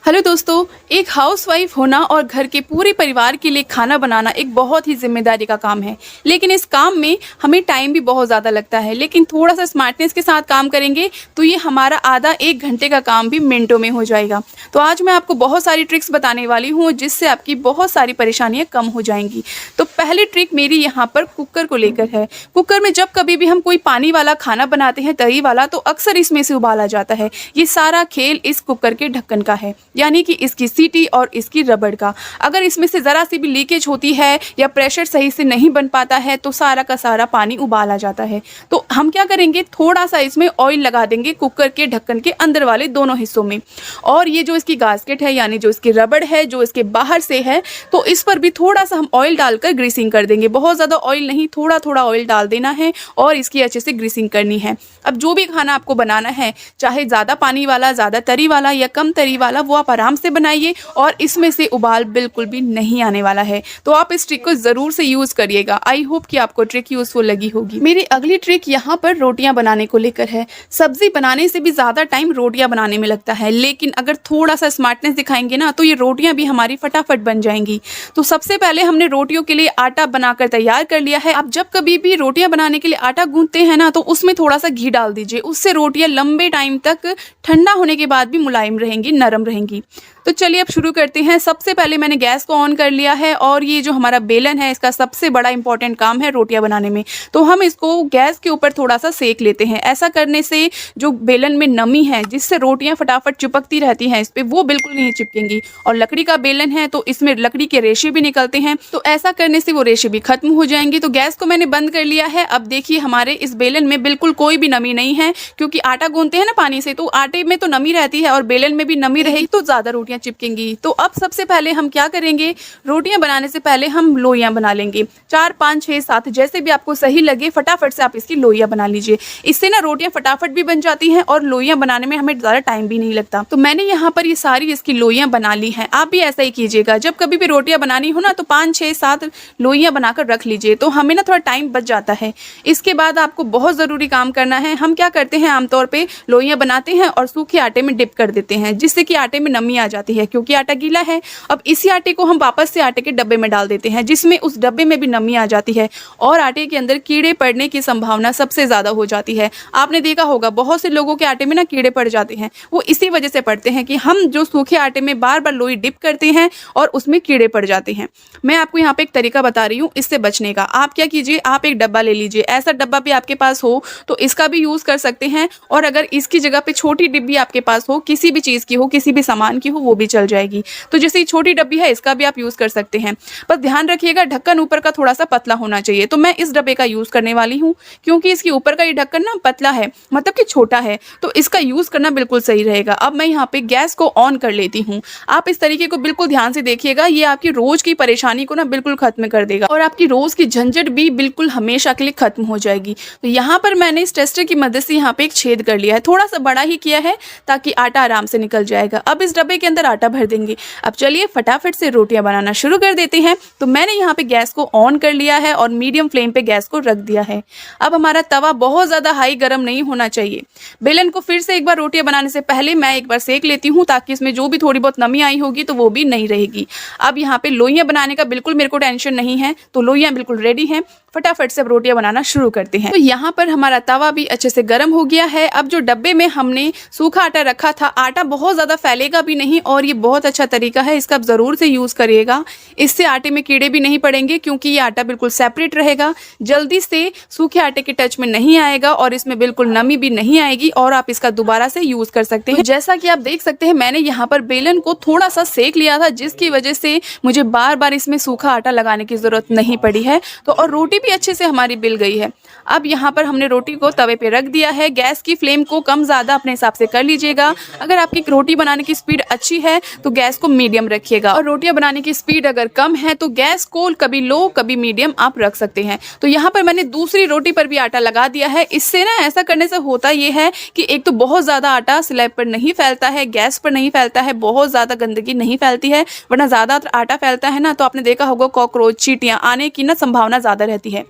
Hello दोस्तों, एक housewife होना और घर के पूरे परिवार के लिए खाना बनाना एक बहुत ही जिम्मेदारी का काम है। लेकिन इस काम में हमें टाइम भी बहुत ज़्यादा लगता है, लेकिन थोड़ा सा स्मार्टनेस के साथ काम करेंगे तो ये हमारा आधा एक घंटे का काम भी मिनटों में हो जाएगा। तो आज मैं आपको बहुत सारी ट्रिक्स बताने वाली हूँ जिससे आपकी बहुत सारी परेशानियाँ कम हो जाएंगी। तो पहली ट्रिक मेरी यहाँ पर कुकर को लेकर है। कुकर में जब कभी भी हम कोई पानी वाला खाना बनाते हैं, तरी वाला, तो अक्सर इसमें से उबाला जाता है। ये सारा खेल इस कुकर के ढक्कन का है, यानी कि इसकी सीटी और इसकी रबड़ का। अगर इसमें से ज़रा सी भी लीकेज होती है या प्रेशर सही से नहीं बन पाता है तो सारा का सारा पानी उबाला जाता है। तो हम क्या करेंगे, थोड़ा सा इसमें ऑयल लगा देंगे कुकर के ढक्कन के अंदर वाले दोनों हिस्सों में, और ये जो इसकी गास्केट है यानी जो इसकी रबड़ है जो इसके बाहर से है, तो इस पर भी थोड़ा सा हम ऑयल डालकर ग्रीसिंग कर देंगे। बहुत ज़्यादा ऑयल नहीं, थोड़ा थोड़ा ऑयल डाल देना है और इसकी अच्छे से ग्रीसिंग करनी है। अब जो भी खाना आपको बनाना है, चाहे ज़्यादा पानी वाला, ज़्यादा तरी वाला या कम तरी वाला, वो आप आराम से बनाइए और इसमें से उबाल बिल्कुल भी नहीं आने वाला है। तो आप इस ट्रिक को ज़रूर से यूज़ करिएगा। आई होप कि आपको ट्रिक यूज़फुल लगी होगी। मेरी अगली ट्रिक यहाँ पर रोटियाँ बनाने को लेकर है। सब्जी बनाने से भी ज़्यादा टाइम रोटियाँ बनाने में लगता है, लेकिन अगर थोड़ा सा स्मार्टनेस दिखाएंगे ना तो ये रोटियाँ भी हमारी फटाफट बन जाएंगी। तो सबसे पहले हमने रोटियों के लिए आटा बनाकर तैयार कर लिया है। आप जब कभी भी रोटियाँ बनाने के लिए आटा गूंथते हैं ना तो उसमें थोड़ा सा घी डाल दीजिए, उससे रोटियाँ लंबे टाइम तक ठंडा होने के बाद भी मुलायम रहेंगी, नरम रहेंगी। तो चलिए अब शुरू करते हैं। सबसे पहले मैंने गैस को ऑन कर लिया है और ये जो हमारा बेलन है इसका सबसे बड़ा इंपॉर्टेंट काम है रोटियां बनाने में। तो हम इसको गैस के ऊपर थोड़ा सा सेक लेते हैं। ऐसा करने से जो बेलन में नमी है जिससे रोटियां फटाफट चिपकती रहती हैं इस पे, वो बिल्कुल नहीं चिपकेंगी। और लकड़ी का बेलन है तो इसमें लकड़ी के रेशे भी निकलते हैं, तो ऐसा करने से वो रेशे भी खत्म हो जाएंगे। तो गैस को मैंने बंद कर लिया है। अब देखिए हमारे इस बेलन में बिल्कुल कोई भी नमी नहीं है, क्योंकि आटा गूंथते हैं ना पानी से, तो आटे में तो नमी रहती है और बेलन में भी नमी रहेगी तो ज्यादा रोटियां चिपकेंगी। तो अब सबसे पहले हम क्या करेंगे, रोटियां बनाने से पहले हम लोइयां बना लेंगे। 4, 5, 6, 7 जैसे भी आपको सही लगे फटाफट से आप इसकी लोइयां बना लीजिए। इससे ना रोटियां फटाफट भी बन जाती हैं और लोइयां बनाने में हमें ज़्यादा टाइम भी नहीं लगता। तो मैंने यहाँ पर ये सारी इसकी लोइयां बना ली हैं। आप भी ऐसा ही कीजिएगा। जब कभी भी रोटियां बनानी हो ना तो 5, 6, 7 लोइयां बनाकर रख लीजिए, तो हमें ना थोड़ा टाइम बच जाता है। इसके बाद आपको बहुत ज़रूरी काम करना है। हम क्या करते हैं, आमतौर पर लोइयां बनाते हैं और सूखे आटे में डिप कर देते हैं, जिससे कि आटे में नमी आ जाती है, क्योंकि आटा गीला है। अब इसी आटे को हम वापस से आटे के डब्बे में डाल देते हैं, जिसमें उस डब्बे में भी नमी आ जाती है और आटे के अंदर कीड़े पड़ने की संभावना सबसे ज्यादा हो जाती है। आपने देखा होगा बहुत से लोगों के आटे में ना कीड़े पड़ जाते हैं। वो इसी वजह से पड़ते हैं कि हम जो सूखे आटे में बार बार लोई डिप करते हैं और उसमें कीड़े पड़ जाते हैं। मैं आपको यहाँ पे एक तरीका बता रही हूँ इससे बचने का। आप क्या कीजिए, आप एक डब्बा ले लीजिए। ऐसा डब्बा भी आपके पास हो तो इसका भी यूज कर सकते हैं, और अगर इसकी जगह पे छोटी डिब्बी आपके पास हो, किसी भी चीज की हो, किसी भी सामान की हो, वो भी चल जाएगी। तो जैसे छोटी डब्बी है इसका भी आप यूज कर सकते हैं। बस ध्यान रखिएगा ढक्कन ऊपर का थोड़ा सा पतला होना चाहिए। तो मैं इस डब्बे का यूज करने वाली हूँ, क्योंकि इसके ऊपर का ये ढक्कन ना पतला है, मतलब कि छोटा है, तो इसका यूज करना बिल्कुल सही रहेगा। अब मैं यहाँ पे गैस को ऑन कर लेती हूँ। आप इस तरीके को बिल्कुल ध्यान से देखिएगा, ये आपकी रोज की परेशानी को ना बिल्कुल खत्म कर देगा और आपकी रोज की झंझट भी बिल्कुल हमेशा के लिए खत्म हो जाएगी। तो यहाँ पर मैंने इस टेस्टर की मदद से यहाँ पे एक छेद कर लिया है, थोड़ा सा बड़ा ही किया है ताकि आटा आराम से निकल जाएगा। अब इस डब्बे के अंदर आटा भर देंगे। अब चलिए फटाफट से रोटियां बनाना शुरू कर देते हैं। तो मैंने यहाँ पे गैस को ऑन कर लिया है और मीडियम फ्लेम पे गैस को रख दिया है। अब हमारा तवा बहुत ज़्यादा हाई गर्म नहीं होना चाहिए। बेलन को फिर से एक बार रोटियां बनाने से पहले मैं एक बार सेक लेती हूँ, ताकि इसमें जो भी थोड़ी बहुत नमी आई होगी तो वो भी नहीं रहेगी। अब यहाँ पे लोइयां बनाने का बिल्कुल मेरे को टेंशन नहीं है, तो लोइयां बिल्कुल रेडी हैं। फटाफट से अब रोटियां बनाना शुरू करते हैं। तो यहाँ पर हमारा तवा भी अच्छे से गर्म हो गया है। अब जो डब्बे में हमने सूखा आटा रखा था, आटा बहुत ज़्यादा फैलेगा भी नहीं और ये बहुत अच्छा तरीका है, इसका आप ज़रूर से यूज़ करिएगा। इससे आटे में कीड़े भी नहीं पड़ेंगे, क्योंकि ये आटा बिल्कुल सेपरेट रहेगा, जल्दी से सूखे आटे के टच में नहीं आएगा और इसमें बिल्कुल नमी भी नहीं आएगी और आप इसका दोबारा से यूज़ कर सकते हैं। जैसा कि आप देख सकते हैं मैंने यहाँ पर बेलन को थोड़ा सा सेक लिया था, जिसकी वजह से मुझे बार बार इसमें सूखा आटा लगाने की ज़रूरत नहीं पड़ी है। तो और रोटी भी अच्छे से हमारी बिल गई है। अब यहाँ पर हमने रोटी को तवे पे रख दिया है। गैस की फ्लेम को कम ज़्यादा अपने हिसाब से कर लीजिएगा। अगर आपकी रोटी बनाने की स्पीड अच्छी है तो गैस को मीडियम रखिएगा, और रोटियां बनाने की स्पीड अगर कम है तो गैस को कभी लो कभी मीडियम आप रख सकते हैं। तो यहाँ पर मैंने दूसरी रोटी पर भी आटा लगा दिया है। इससे ना ऐसा करने से होता ये है कि एक तो बहुत ज़्यादा आटा स्लैब पर नहीं फैलता है, गैस पर नहीं फैलता है, बहुत ज़्यादा गंदगी नहीं फैलती है। वरना ज़्यादा आटा फैलता है ना तो आपने देखा होगा कॉकरोच, चींटियाँ आने की ना संभावना ज़्यादा रहती है।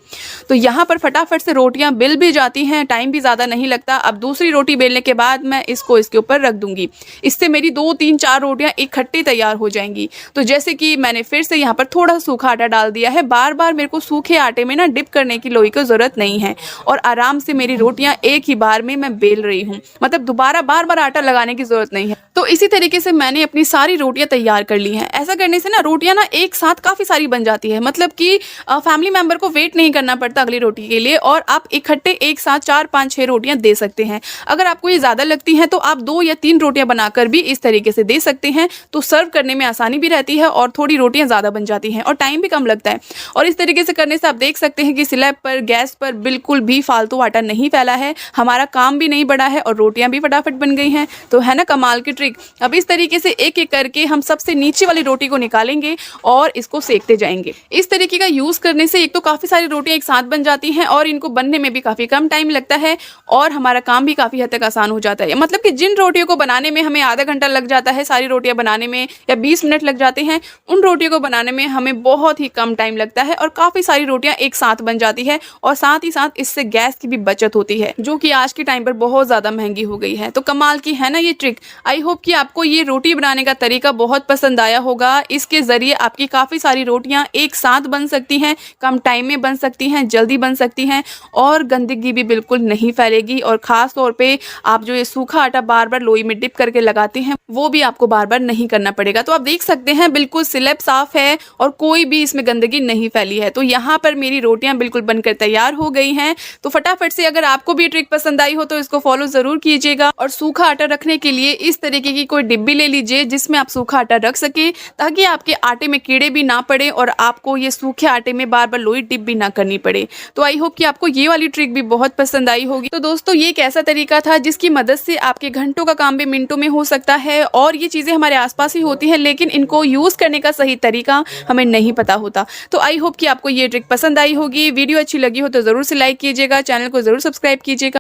तो यहाँ पर फटाफट से रोटियां बिल भी जाती हैं, टाइम भी ज़्यादा नहीं लगता। अब दूसरी रोटी बेलने के बाद मैं इसको इसके ऊपर रख दूंगी। इससे मेरी 2, 3, 4 4 रोटियां इकट्ठी तैयार हो जाएंगी। तो जैसे कि मैंने फिर से यहाँ पर थोड़ा सूखा आटा डाल दिया है। बार बार मेरे को सूखे आटे में ना डिप करने की लोई की जरूरत नहीं है और आराम से मेरी रोटियां एक ही बार में मैं बेल रही हूँ, मतलब दोबारा बार बार आटा लगाने की जरूरत नहीं है। तो इसी तरीके से मैंने अपनी सारी रोटियां तैयार कर ली हैं। ऐसा करने से ना रोटियां ना एक साथ काफी सारी बन जाती है, मतलब कि फैमिली मेंबर को वेट नहीं करना पड़ता अगली रोटी के लिए और आप इकट्ठे एक साथ 4, 5, 6 रोटियां दे सकते हैं। अगर आपको ये ज्यादा लगती हैं तो आप 2 या 3 रोटियां बनाकर भी इस तरीके से दे सकते हैं। तो सर्व करने में आसानी भी रहती है और थोड़ी रोटियां ज्यादा बन जाती हैं और टाइम भी कम लगता है। और इस तरीके से करने से आप देख सकते हैं कि स्लैब पर, गैस पर बिल्कुल भी फालतू आटा नहीं फैला है, हमारा काम भी नहीं बढ़ा है और रोटियां भी फटाफट बन गई हैं। तो है ना कमाल की ट्रिक। अब इस तरीके से एक एक करके हम सबसे नीचे वाली रोटी को निकालेंगे और इसको सेकते जाएंगे। इस तरीके का यूज करने से एक तो काफी सारी रोटियां एक साथ बन जाती हैं और इनको बनने में भी काफी कम टाइम लगता है और हमारा काम भी काफी हद तक आसान हो जाता है। मतलब कि जिन रोटियों को बनाने में हमें आधा घंटा लग जाता है, सारी रोटियां बनाने में या 20 मिनट लग जाते हैं, उन रोटियों को बनाने में हमें बहुत ही कम टाइम लगता है और काफी सारी रोटियां एक साथ बन जाती है और साथ ही साथ इससे गैस की भी बचत होती है, जो कि आज के टाइम पर बहुत ज्यादा महंगी हो गई है। तो कमाल की है ना ये ट्रिक। आई होप कि आपको ये रोटी बनाने का तरीका बहुत पसंद आया होगा। इसके जरिए आपकी काफी सारी रोटियां एक साथ बन सकती हैं, कम टाइम में बन सकती हैं, जल्दी बन सकती हैं और गंदगी भी बिल्कुल नहीं फैलेगी। और खास तौर पे आप जो ये सूखा आटा बार बार लोई में डिप करके लगाते हैं वो भी आपको बार बार नहीं करना पड़ेगा। तो आप देख सकते हैं बिल्कुल स्लैब साफ है और कोई भी इसमें गंदगी नहीं फैली है। तो यहाँ पर मेरी रोटियां बिल्कुल बनकर तैयार हो गई हैं। तो फटाफट से अगर आपको भी ट्रिक पसंद आई हो तो इसको फॉलो जरूर कीजिएगा और सूखा आटा रखने के लिए इस तरीके की कोई डिब्बी ले लीजिए जिसमें आप सूखा आटा रख सके, ताकि आपके आटे में कीड़े भी ना पड़े और आपको ये सूखे आटे में बार बार लोई डिप भी ना करनी पड़े। तो आई होप कि आपको ये वाली ट्रिक भी बहुत पसंद आई होगी। तो दोस्तों ये एक ऐसा तरीका था जिसकी मदद से आपके घंटों का काम भी मिनटों में हो सकता है और ये चीजें हमारे आसपास ही होती हैं, लेकिन इनको यूज करने का सही तरीका हमें नहीं पता होता। तो आई होप कि आपको ये ट्रिक पसंद आई होगी। वीडियो अच्छी लगी हो तो जरूर से लाइक कीजिएगा, चैनल को जरूर सब्सक्राइब कीजिएगा।